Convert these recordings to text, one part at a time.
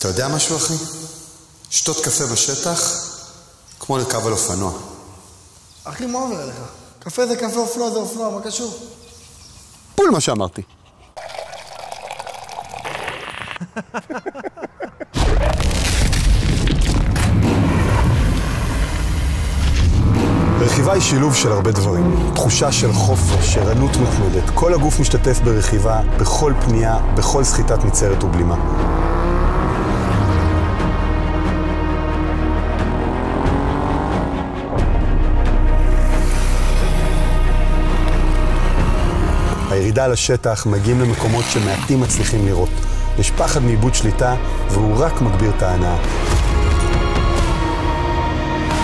אתה יודע משהו, אחי? שתות קפה בשטח, כמו לרכב על אופנוע. אחי, מה עובר אליך? קפה זה קפה, אופנוע זה אופנוע, מה קשור? בול מה שאמרתי. רכיבה היא שילוב של הרבה דברים. תחושה של חופש, ערנות מתמדת. כל הגוף משתתף ברכיבה, בכל פנייה, בכל סחיטת ניצרת ובלימה. הירידה לשטח מגיעים למקומות שמעטים מצליחים לראות. יש פחד מאיבוד שליטה, והוא רק מגביר את ההנאה.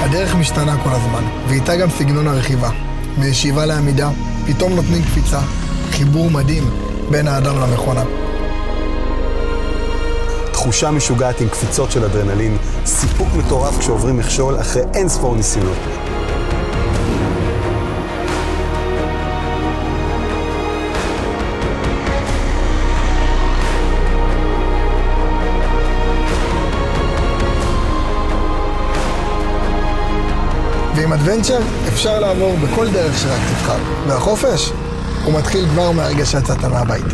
הדרך משתנה כל הזמן, ואיתה גם סגנון הרכיבה. מישיבה לעמידה, פתאום נותנים קפיצה, חיבור מדהים בין האדם למכונה. תחושה משוגעת עם קפיצות של אדרנלין, סיפוק מטורף כשעוברים מכשול אחרי אין ספור ניסיונות. ועם אדוונצ'ר אפשר לעבור בכל דרך שרק תבחר. והחופש הוא מתחיל כבר מהרגע שיצאת מהבית.